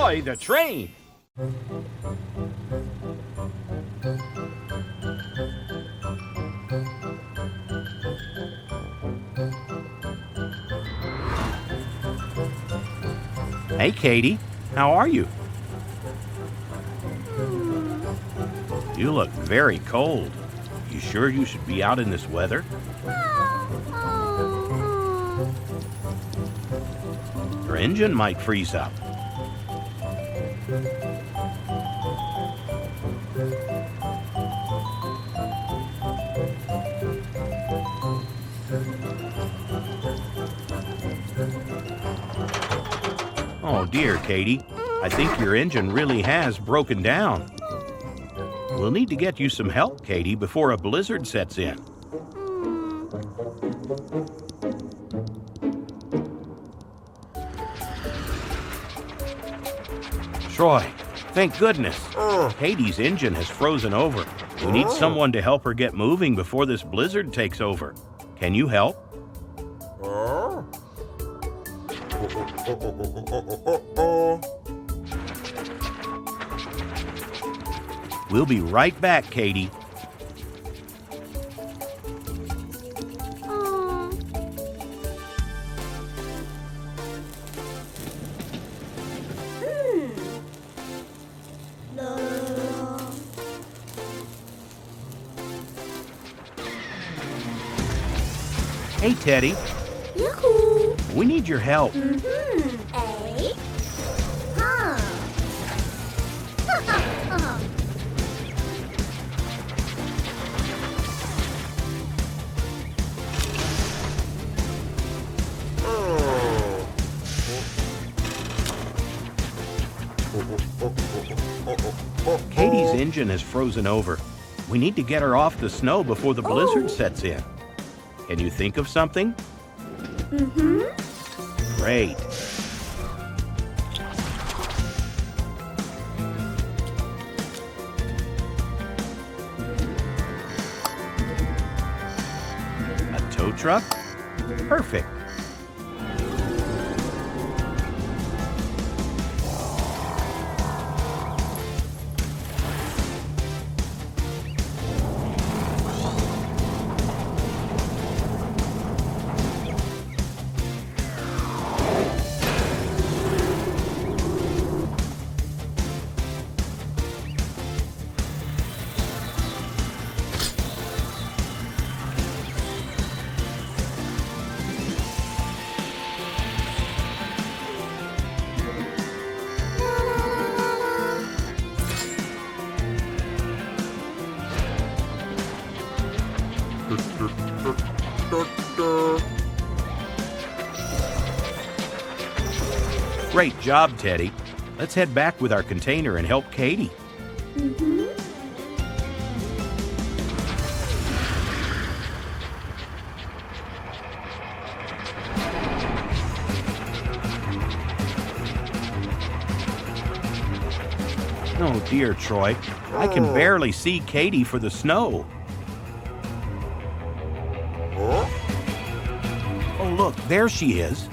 Troy the train. Hey, Katie. How are you? You look very cold. You sure you should be out in this weather? Your engine might freeze up. Oh dear, Katie. I think your engine really has broken down. We'll need to get you some help, Katie, before a blizzard sets in. Troy, thank goodness. Katie's engine has frozen over. We need someone to help her get moving before this blizzard takes over. Can you help? We'll be right back, Katie. Hey, Teddy. Yoo-hoo! We need your help. Eh? Huh. Katie's engine has frozen over. We need to get her off the snow before the blizzard sets in. Can you think of something? Great. A tow truck? Perfect. Great job, Teddy. Let's head back with our container and help Katie. Oh dear, Troy. I can barely see Katie for the snow. Oh look, there she is.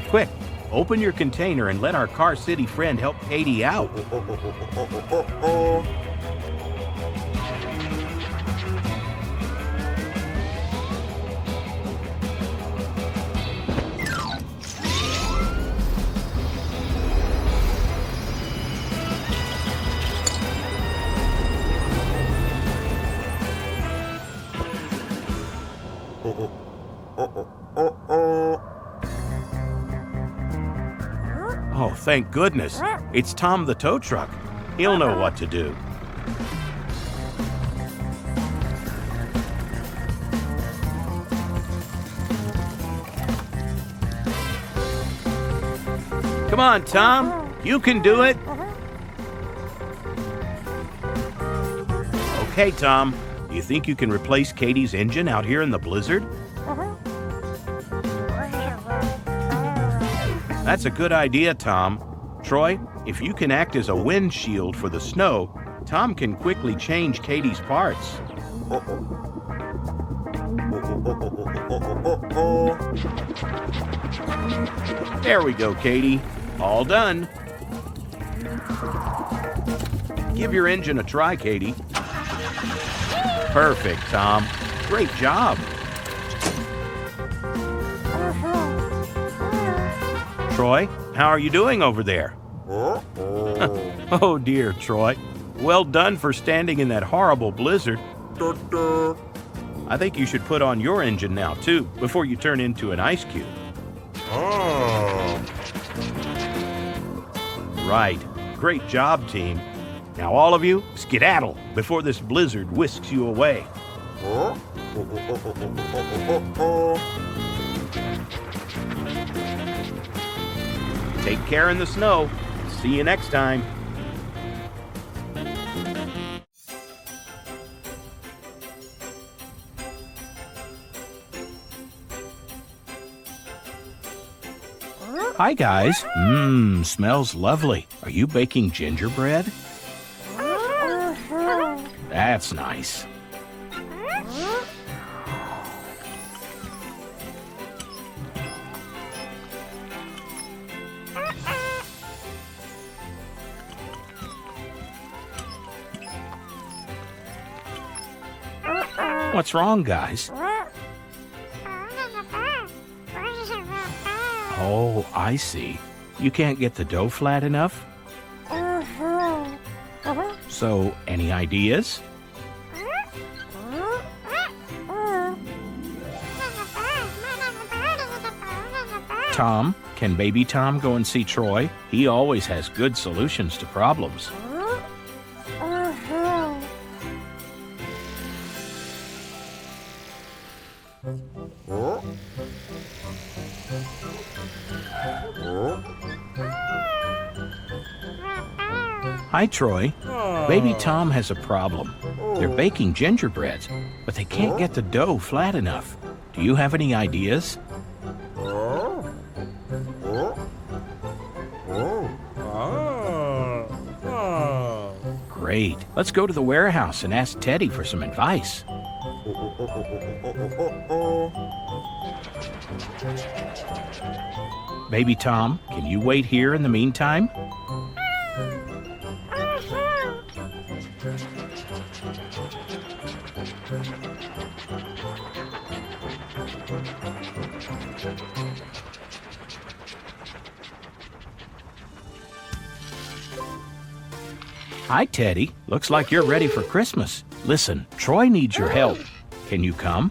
Quick, open your container and let our Car City friend help Katie out. Oh, thank goodness. It's Tom the tow truck. He'll know what to do. Come on, Tom. You can do it. Okay, Tom. Do you think you can replace Katie's engine out here in the blizzard? That's a good idea, Tom. Troy, if you can act as a windshield for the snow, Tom can quickly change Katie's parts. There we go, Katie. All done. Give your engine a try, Katie. Perfect, Tom. Great job. Troy, how are you doing over there? Oh dear, Troy. Well done for standing in that horrible blizzard. I think you should put on your engine now, too, before you turn into an ice cube. Right. Great job, team. Now all of you, skedaddle before this blizzard whisks you away. Take care in the snow. See you next time. Hi, guys. Smells lovely. Are you baking gingerbread? That's nice. What's wrong, guys? Oh, I see. You can't get the dough flat enough? So, any ideas? Tom, can baby Tom go and see Troy? He always has good solutions to problems. Hi, Troy. Baby Tom has a problem. They're baking gingerbreads, but they can't get the dough flat enough. Do you have any ideas? Great. Let's go to the warehouse and ask Teddy for some advice. Baby Tom, can you wait here in the meantime? Hi, Teddy. Looks like you're ready for Christmas. Listen, Troy needs your help. Can you come?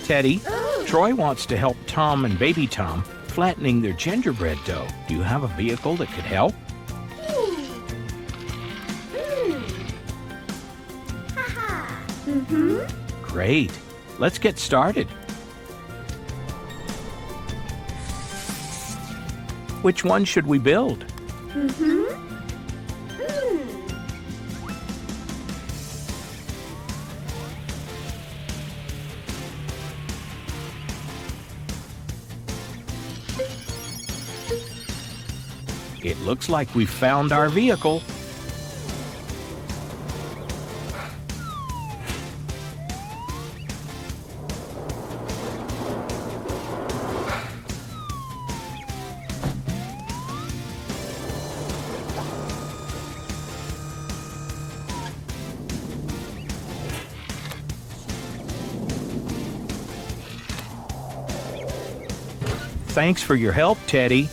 Teddy, Troy wants to help Tom and baby Tom flattening their gingerbread dough. Do you have a vehicle that could help? Great. Let's get started. Which one should we build? It looks like we've found our vehicle. Thanks for your help, Teddy.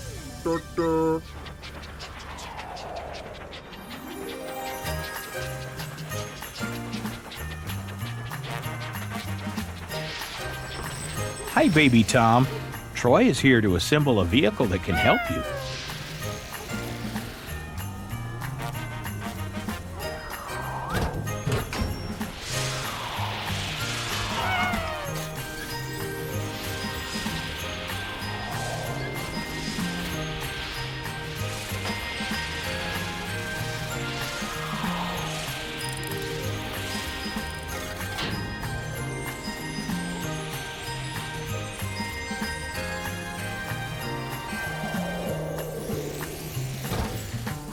Hi, baby Tom. Troy is here to assemble a vehicle that can help you.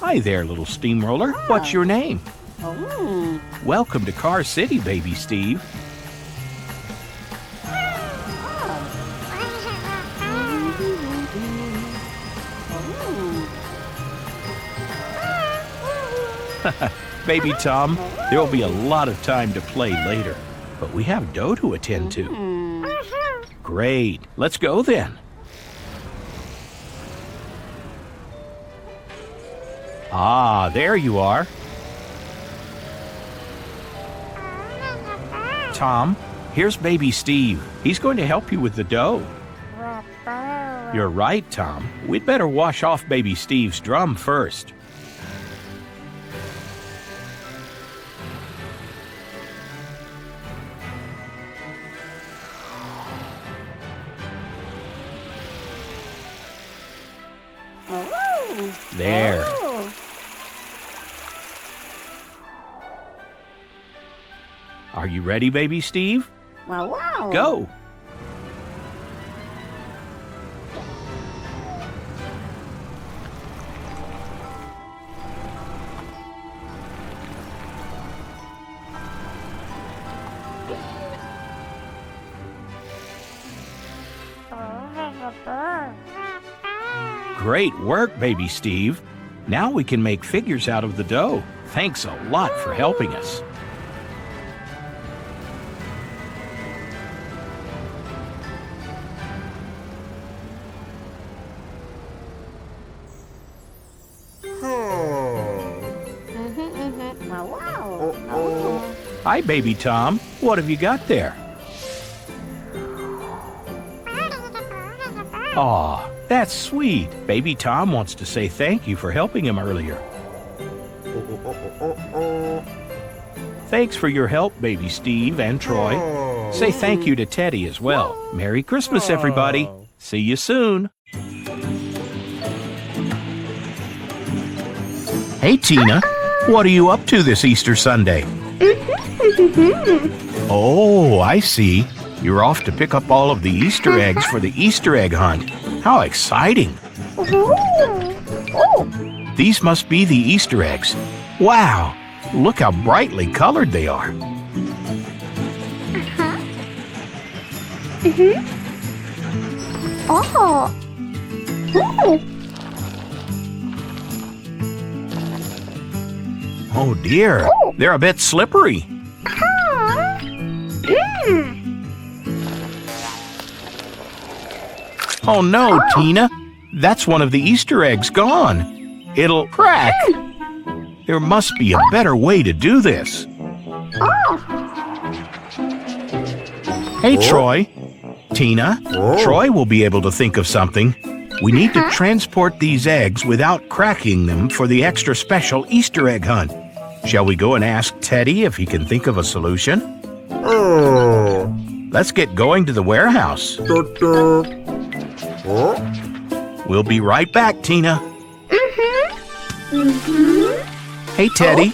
Hi there, little steamroller. What's your name? Oh. Welcome to Car City, baby Steve. Baby Tom, there will be a lot of time to play later, but we have dough to attend to. Great, let's go then. Ah, there you are. Tom, here's baby Steve. He's going to help you with the dough. You're right, Tom. We'd better wash off baby Steve's drum first. There. Are you ready, baby Steve? Wow. Go. Great work, baby Steve. Now we can make figures out of the dough. Thanks a lot for helping us. Wow. Hi, baby Tom. What have you got there? Aw, that's sweet. Baby Tom wants to say thank you for helping him earlier. Thanks for your help, baby Steve and Troy. Say thank you to Teddy as well. Merry Christmas, everybody. See you soon. Hey, Tina. What are you up to this Easter Sunday? Oh, I see. You're off to pick up all of the Easter eggs for the Easter egg hunt. How exciting! These must be the Easter eggs. Wow! Look how brightly colored they are. Oh. Oh dear, they're a bit slippery. Oh no, Tina. That's one of the Easter eggs gone. It'll crack. There must be a better way to do this. Hey, Troy. Tina, Troy will be able to think of something. We need to transport these eggs without cracking them for the extra special Easter egg hunt. Shall we go and ask Teddy if he can think of a solution? Let's get going to the warehouse. We'll be right back, Tina. Hey, Teddy.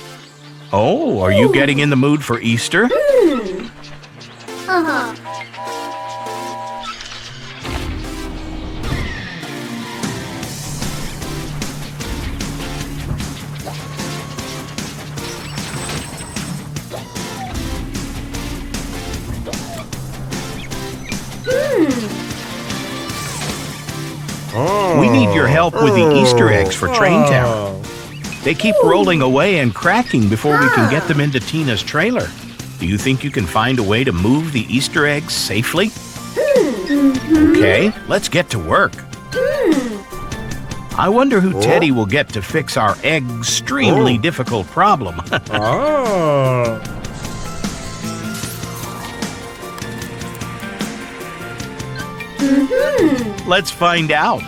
Oh, are you getting in the mood for Easter? We need your help with the Easter eggs for Traintown. They keep rolling away and cracking before we can get them into Tina's trailer. Do you think you can find a way to move the Easter eggs safely? Okay, let's get to work. I wonder who Teddy will get to fix our extremely difficult problem. Let's find out.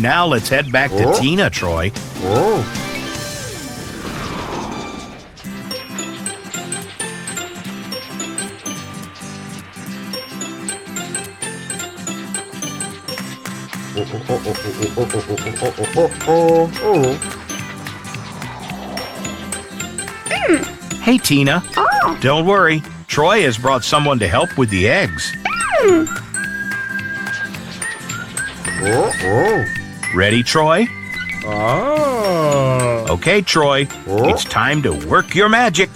Now let's head back to Tina, Troy. Hey, Tina. Don't worry. Troy has brought someone to help with the eggs. Ready, Troy? Okay, Troy. It's time to work your magic.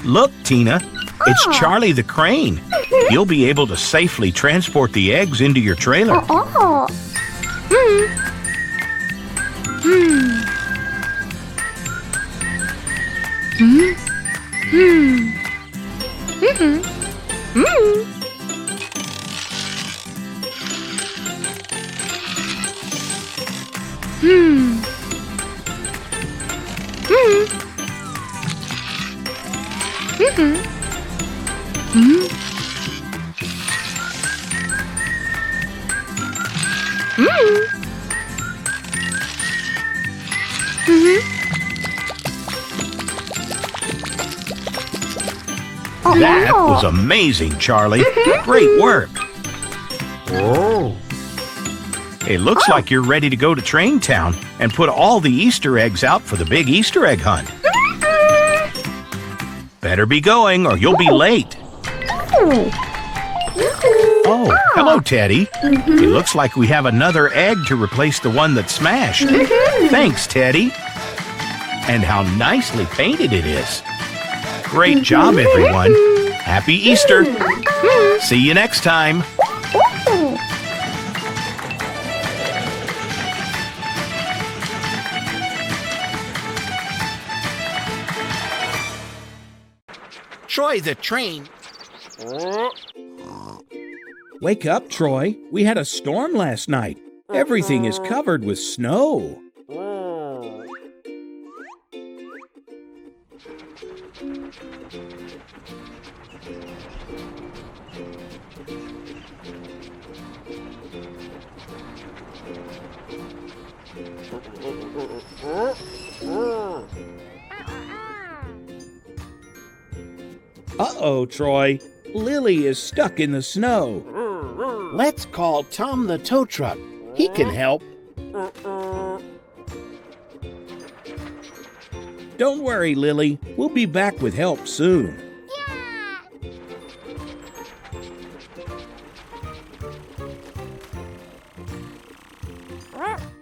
Look, Tina, it's Charlie the crane. You'll be able to safely transport the eggs into your trailer. That was amazing, Charlie. Great work. It looks like you're ready to go to Train Town and put all the Easter eggs out for the big Easter egg hunt. Better be going or you'll be late. Oh, hello, Teddy. It looks like we have another egg to replace the one that smashed. Thanks, Teddy. And how nicely painted it is. Great job, everyone. Happy Easter. See you next time. Troy the train. Wake up, Troy. We had a storm last night. Everything is covered with snow. Uh-oh, Troy. Lily is stuck in the snow. Let's call Tom the tow truck. He can help. Don't worry, Lily. We'll be back with help soon.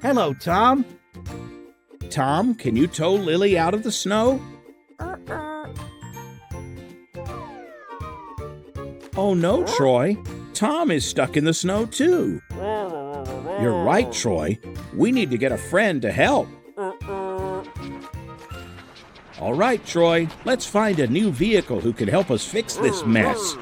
Hello, Tom. Tom, can you tow Lily out of the snow? Oh no, Troy. Tom is stuck in the snow too. You're right, Troy. We need to get a friend to help. All right, Troy. Let's find a new vehicle who can help us fix this mess.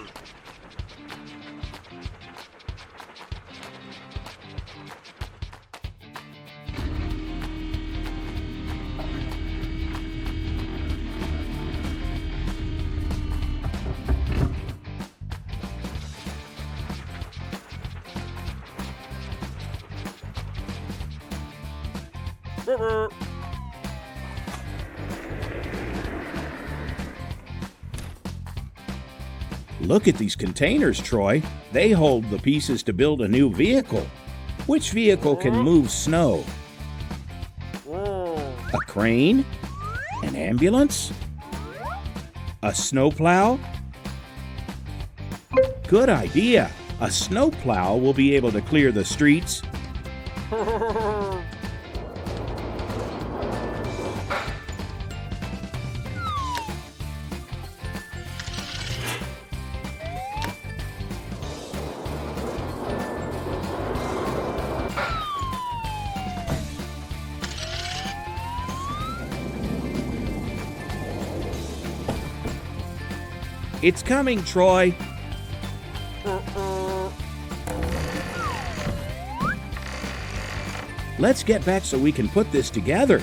Look at these containers, Troy. They hold the pieces to build a new vehicle. Which vehicle can move snow? A crane? An ambulance? A snowplow? Good idea. A snowplow will be able to clear the streets. It's coming, Troy. Let's get back so we can put this together.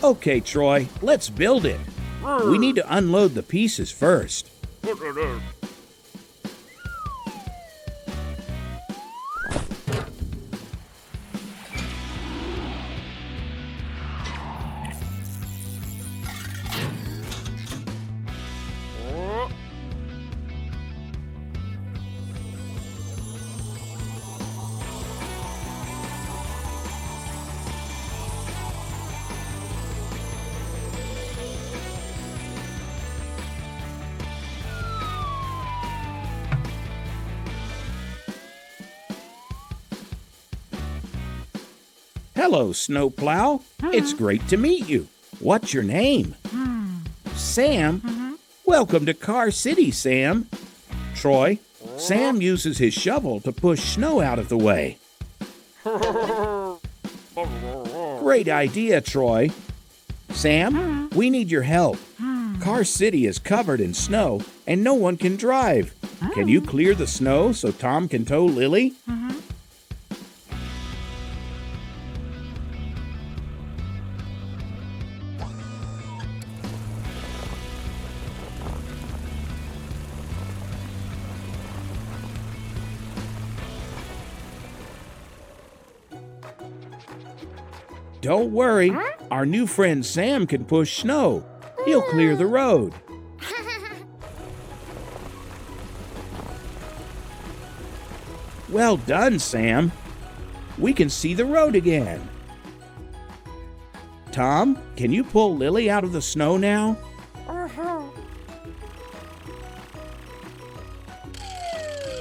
Okay, Troy, let's build it. We need to unload the pieces first. Hello, Snowplow. It's great to meet you. What's your name? Sam? Welcome to Car City, Sam. Troy, Sam uses his shovel to push snow out of the way. Great idea, Troy. Sam, we need your help. Car City is covered in snow and no one can drive. Can you clear the snow so Tom can tow Lily? Don't worry, our new friend Sam can push snow. He'll clear the road. Well done, Sam. We can see the road again. Tom, can you pull Lily out of the snow now?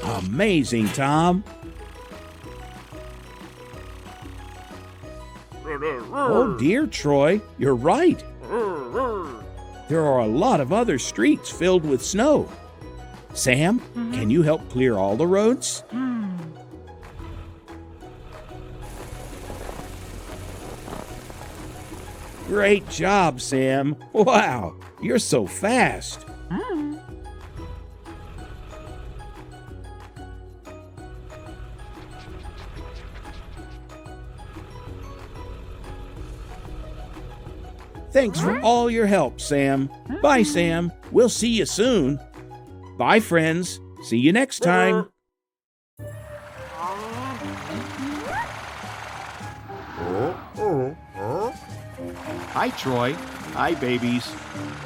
Amazing, Tom. Oh dear, Troy, you're right. There are a lot of other streets filled with snow. Sam, can you help clear all the roads? Great job, Sam. Wow, you're so fast. Thanks for all your help, Sam. Bye, Sam. We'll see you soon. Bye, friends. See you next time. Hi, Troy. Hi, babies.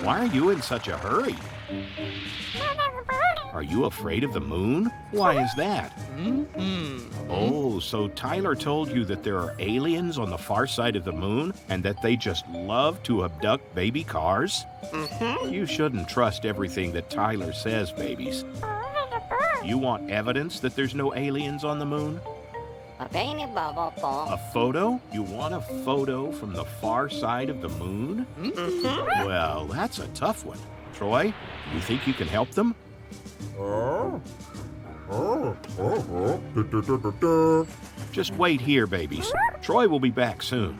Why are you in such a hurry? Are you afraid of the moon? Why is that? Oh, so Tyler told you that there are aliens on the far side of the moon and that they just love to abduct baby cars? You shouldn't trust everything that Tyler says, babies. You want evidence that there's no aliens on the moon? A photo? You want a photo from the far side of the moon? Well, that's a tough one. Troy, you think you can help them? Just wait here, babies. Troy will be back soon.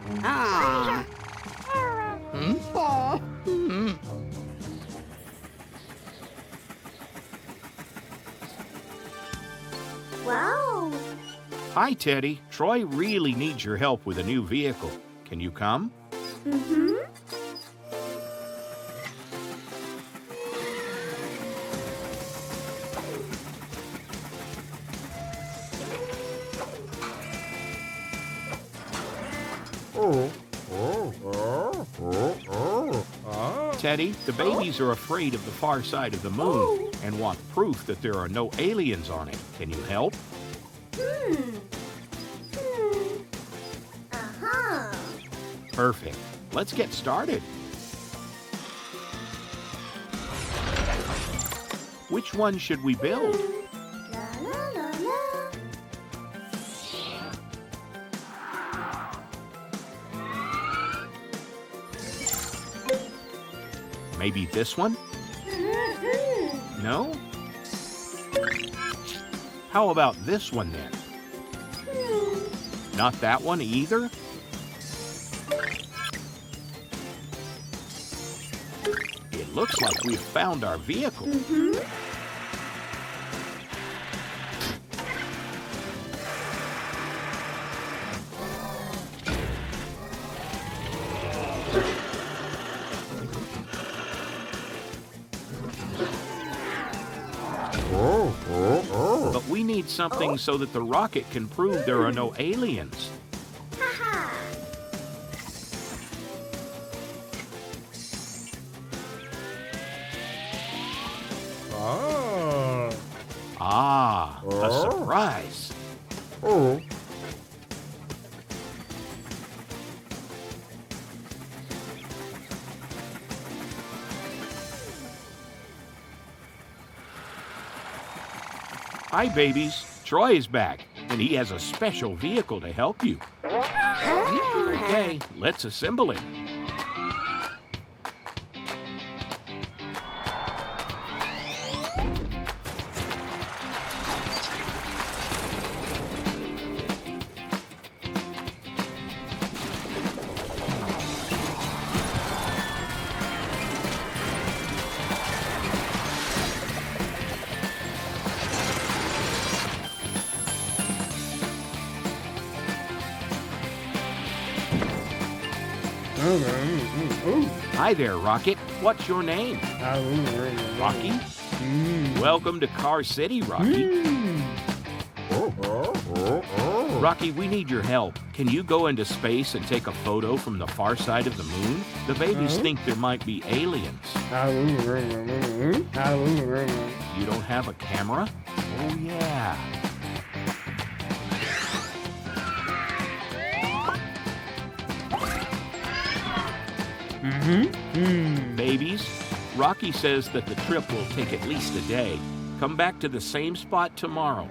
Wow. Hi, Teddy. Troy really needs your help with a new vehicle. Can you come? Teddy, the babies are afraid of the far side of the moon and want proof that there are no aliens on it. Can you help? Perfect. Let's get started. Which one should we build? Maybe this one? No? How about this one then? Not that one either? It looks like we've found our vehicle. But we need something so that the rocket can prove there are no aliens. Ah, a surprise. Hi, babies. Troy is back, and he has a special vehicle to help you. Okay, let's assemble it. Hi there, Rocket. What's your name? Rocky? Welcome to Car City, Rocky. Rocky, we need your help. Can you go into space and take a photo from the far side of the moon? The babies think there might be aliens. You don't have a camera? Oh, yeah. Babies, Rocky says that the trip will take at least a day. Come back to the same spot tomorrow.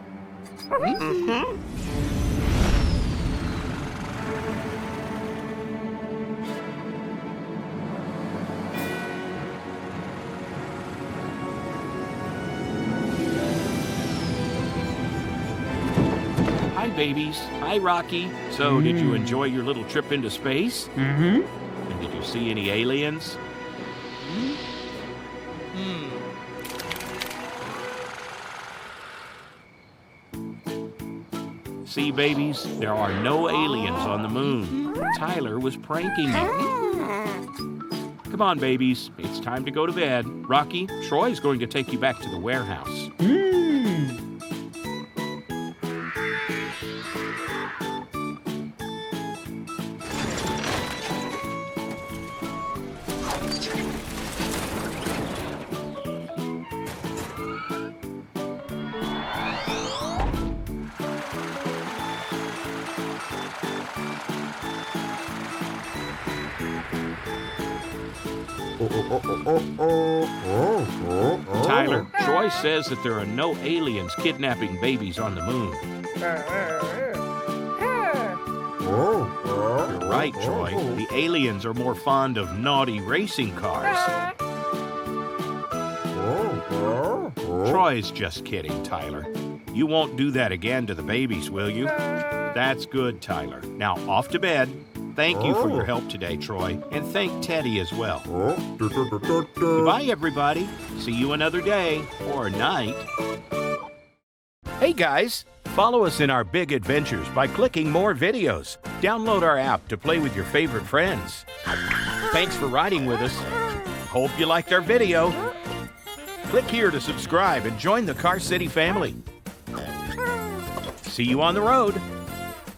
Hi, babies. Hi, Rocky. So, did you enjoy your little trip into space? And did you see any aliens? See, babies, there are no aliens on the moon. Tyler was pranking you. Come on, babies. It's time to go to bed. Rocky, Troy's going to take you back to the warehouse. Tyler, Troy says that there are no aliens kidnapping babies on the moon. You're right, Troy. The aliens are more fond of naughty racing cars. Troy's just kidding, Tyler. You won't do that again to the babies, will you? That's good, Tyler. Now, off to bed. Thank you for your help today, Troy, and thank Teddy as well. Goodbye, everybody. See you another day or night. Hey, guys. Follow us in our big adventures by clicking more videos. Download our app to play with your favorite friends. Thanks for riding with us. Hope you liked our video. Click here to subscribe and join the Car City family. See you on the road.